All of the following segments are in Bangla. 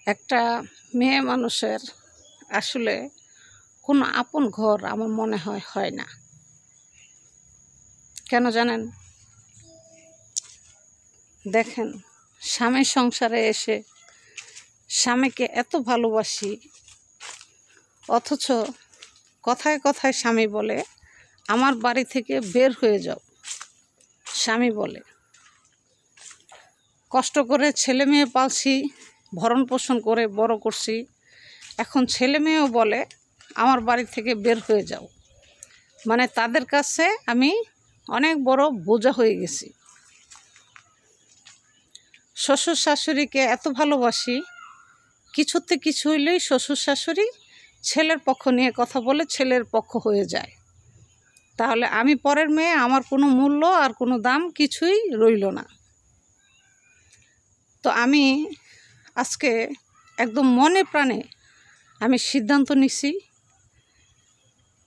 একটা মেয়ে মানুষের আসলে কোনো আপন ঘর আমার মনে হয় না। কেন জানেন? দেখেন, স্বামীর সংসারে এসে স্বামীকে এত ভালোবাসি, অথচ কথায় কথায় স্বামী বলে আমার বাড়ি থেকে বের হয়ে যাও। স্বামী বলে কষ্ট করে ছেলে মেয়ে পালছি, ভরণ পোষণ করে বড় করছি, এখন ছেলে মেয়েও বলে আমার বাড়ি থেকে বের হয়ে যাও। মানে তাদের কাছে আমি অনেক বড় বোঝা হয়ে গেছি। শ্বশুর শাশুড়িকে এত ভালোবাসি, কিছুতে কিছু হইলেই শ্বশুর শাশুড়ি ছেলের পক্ষ নিয়ে কথা বলে ছেলের পক্ষ হয়ে যায়। তাহলে আমি পরের মেয়ে, আমার কোনো মূল্য আর কোনো দাম কিছুই রইল না। তো আমি আজকে একদম মনে প্রাণে আমি সিদ্ধান্ত নিছি,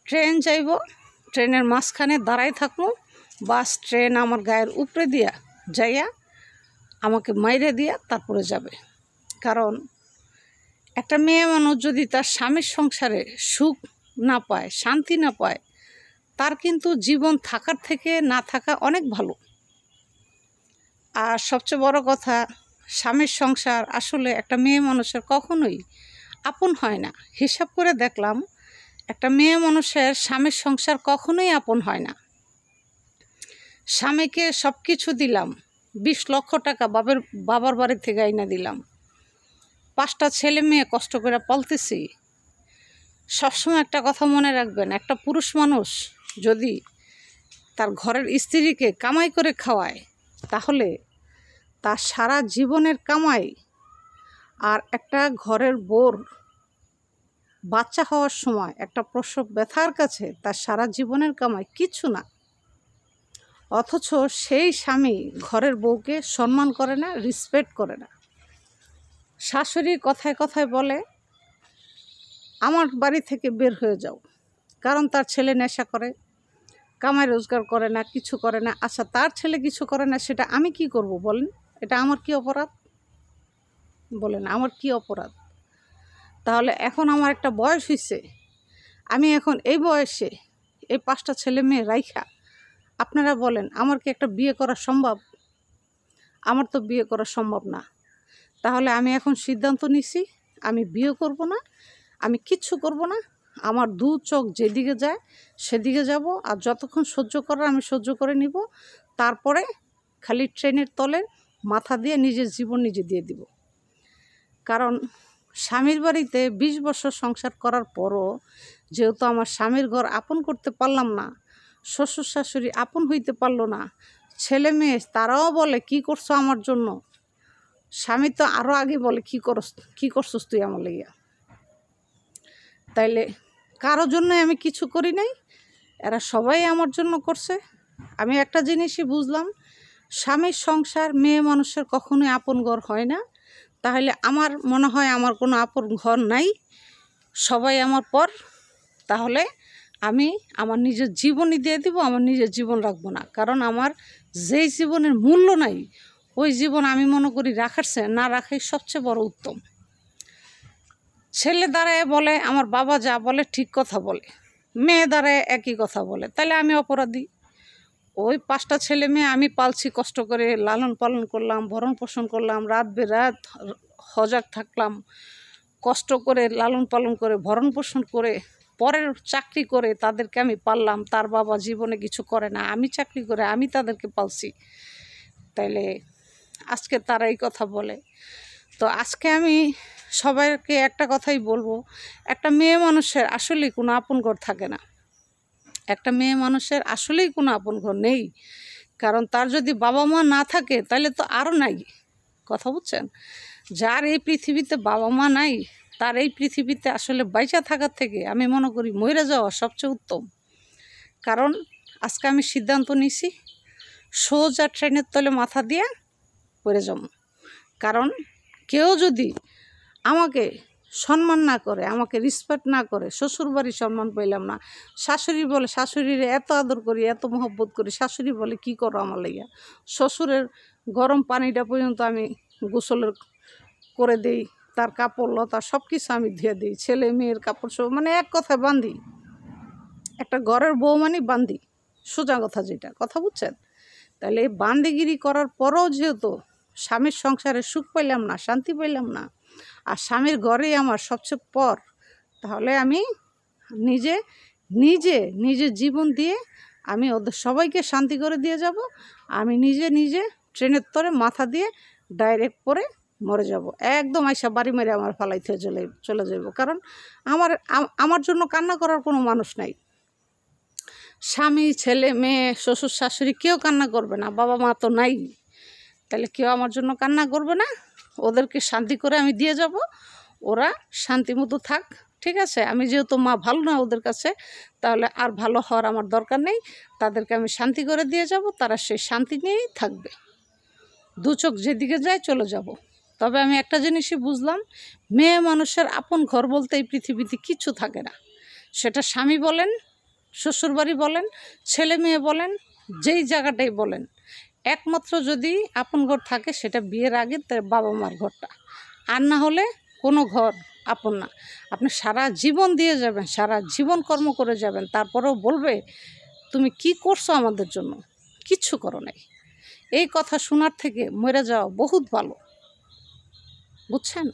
ট্রেন যাইব, ট্রেনের মাঝখানে দাঁড়াই থাকবো, বাস ট্রেন আমার গায়ের উপরে দিয়া যাইয়া আমাকে মাইরে দিয়া তারপরে যাবে। কারণ একটা মেয়ে মানুষ যদি তার স্বামীর সংসারে সুখ না পায়, শান্তি না পায়, তার কিন্তু জীবন থাকার থেকে না থাকা অনেক ভালো। আর সবচেয়ে বড় কথা, স্বামীর সংসার আসলে একটা মেয়ে মানুষের কখনোই আপন হয় না। হিসাব করে দেখলাম, একটা মেয়ে মানুষের স্বামীর সংসার কখনোই আপন হয় না। স্বামীকে সব কিছু দিলাম, 20 লক্ষ টাকা বাবার বাড়ি থেকে আইনা দিলাম, 5টা ছেলে মেয়ে কষ্ট করে পালতেছি। সবসময় একটা কথা মনে রাখবেন, একটা পুরুষ মানুষ যদি তার ঘরের স্ত্রীকে কামাই করে খাওয়ায়, তাহলে তার সারা জীবনের কামাই আর একটা ঘরের বোর বাচ্চা হওয়ার সময় একটা প্রসব ব্যথার কাছে তার সারা জীবনের কামাই কিচ্ছু না। অথচ সেই স্বামী ঘরের বউকে সম্মান করে না, রেসপেক্ট করে না। শাশুড়ি কথায় কথায় বলে আমার বাড়ি থেকে বের হয়ে যাও, কারণ তার ছেলে নেশা করে, কামাই রোজগার করে না, কিছু করে না। আচ্ছা, তার ছেলে কিছু করে না, সেটা আমি কি করব বলেন? এটা আমার কি অপরাধ? বলেন, আমার কি অপরাধ? তাহলে এখন আমার একটা বয়স হয়েছে, আমি এখন এই বয়সে এই 5টা ছেলে মেয়ে রাইখা, আপনারা বলেন আমার কি একটা বিয়ে করা সম্ভব? আমার তো বিয়ে করা সম্ভব না। তাহলে আমি এখন সিদ্ধান্ত নিছি, আমি বিয়ে করব না, আমি কিচ্ছু করব না। আমার 2 চোখ যেদিকে যায় সেদিকে যাব, আর যতক্ষণ সহ্য করার আমি সহ্য করে নিব। তারপরে খালি ট্রেনের তলে মাথা দিয়ে নিজের জীবন নিজে দিয়ে দিব। কারণ স্বামীর বাড়িতে 20 বছর সংসার করার পরও যেহেতু আমার স্বামীর ঘর আপন করতে পারলাম না, শ্বশুর শাশুড়ি আপন হইতে পারলো না, ছেলে মেয়ে তারাও বলে কি করছো আমার জন্য, স্বামী তো আরও আগে বলে কি করছস তুই আমার লইয়া। তাইলে কারো জন্য আমি কিছু করি নাই, এরা সবাই আমার জন্য করছে। আমি একটা জিনিসই বুঝলাম, স্বামীর সংসার মেয়ে মানুষের কখনোই আপন ঘর হয় না। তাহলে আমার মনে হয় আমার কোনো আপন ঘর নাই, সবাই আমার পর। তাহলে আমি আমার নিজের জীবনই দিয়ে দিব, আমার নিজের জীবন রাখবো না। কারণ আমার যেই জীবনের মূল্য নাই, ওই জীবন আমি মনে করি রাখার চেয়ে না রাখাই সবচেয়ে বড় উত্তম। ছেলে দাঁড়ায় বলে আমার বাবা যা বলে ঠিক কথা বলে, মেয়ে দাঁড়ায় একই কথা বলে, তাহলে আমি অপরাধী। ওই 5টা ছেলে মেয়ে আমি পালছি, কষ্ট করে লালন পালন করলাম, ভরণ পোষণ করলাম, রাত বেরাত সজাগ থাকলাম, কষ্ট করে লালন পালন করে ভরণ পোষণ করে পরের চাকরি করে তাদেরকে আমি পাললাম। তার বাবা জীবনে কিছু করে না, আমি চাকরি করে আমি তাদেরকে পালছি। তাইলে আজকে তারা এই কথা বলে। তো আজকে আমি সবাইকে একটা কথাই বলবো, একটা মেয়ে মানুষের আসলেই কোনো আপন ঘর থাকে না। একটা মেয়ে মানুষের আসলেই কোনো আপন ঘর নেই। কারণ তার যদি বাবা মা না থাকে তাহলে তো আরও নাই। কথা বুঝছেন? যার এই পৃথিবীতে বাবা মা নাই, তার এই পৃথিবীতে আসলে বাইচা থাকার থেকে আমি মনে করি মরে যাওয়া সবচেয়ে উত্তম। কারণ আজকে আমি সিদ্ধান্ত নিছি, সোজা ট্রেনের তলে মাথা দিয়ে পড়ে যাব। কারণ কেউ যদি আমাকে সম্মান না করে, আমাকে রেসপেক্ট না করে, শ্বশুরবাড়ির সম্মান পাইলাম না, শাশুড়ি বলে, শাশুড়িরে এত আদর করি, এত মহব্বত করি, শাশুড়ি বলে কি করো আমার লাইয়া, শ্বশুরের গরম পানিটা পর্যন্ত আমি গোসলের করে দেই, তার কাপড় লতা সব কিছু আমি ধুয়ে দিই, ছেলে মেয়ের কাপড় সব, মানে এক কথায় বান্ধি। একটা ঘরের বউ মানে বান্ধি, সোজা কথা যেটা, কথা বুঝছেন? তাহলে এই বান্দিগিরি করার পরেও যেহেতু স্বামীর সংসারে সুখ পাইলাম না, শান্তি পাইলাম না, আর স্বামীর ঘরেই আমার সবচেয়ে পর, তাহলে আমি নিজে নিজে নিজের জীবন দিয়ে আমি ওদের সবাইকে শান্তি করে দিয়ে যাব। আমি নিজে নিজে ট্রেনের তরে মাথা দিয়ে ডাইরেক্ট পরে মরে যাব, একদম আইসা বাড়ি মেরে আমার ফালাইতে চলে যাব। কারণ আমার জন্য কান্না করার কোনো মানুষ নাই। স্বামী, ছেলে, মেয়ে, শ্বশুর, শাশুড়ি কেউ কান্না করবে না, বাবা মা তো নাই। তাহলে কেউ আমার জন্য কান্না করবে না, ওদেরকে শান্তি করে আমি দিয়ে যাব, ওরা শান্তি মতো থাক। ঠিক আছে, আমি যেহেতু মা ভালো না ওদের কাছে, তাহলে আর ভালো হওয়ার আমার দরকার নেই, তাদেরকে আমি শান্তি করে দিয়ে যাব, তারা সেই শান্তি নিয়েই থাকবে। দু চোখ যেদিকে যায় চলে যাব। তবে আমি একটা জিনিসই বুঝলাম, মেয়ে মানুষের আপন ঘর বলতে এই পৃথিবীতে কিচ্ছু থাকে না। সেটা স্বামী বলেন, শ্বশুরবাড়ি বলেন, ছেলে মেয়ে বলেন, যেই জায়গাটাই বলেন, একমাত্র যদি আপন ঘর থাকে সেটা বিয়ের আগে তার বাবা মার ঘরটা, আর না হলে কোনো ঘর আপন না। আপনি সারা জীবন দিয়ে যাবেন, সারা জীবন কর্ম করে যাবেন, তারপরেও বলবে তুমি কি করছো আমাদের জন্য, কিচ্ছু করো নাই। এই কথা শোনার থেকে মরে যাওয়া বহুত ভালো, বুঝছেন?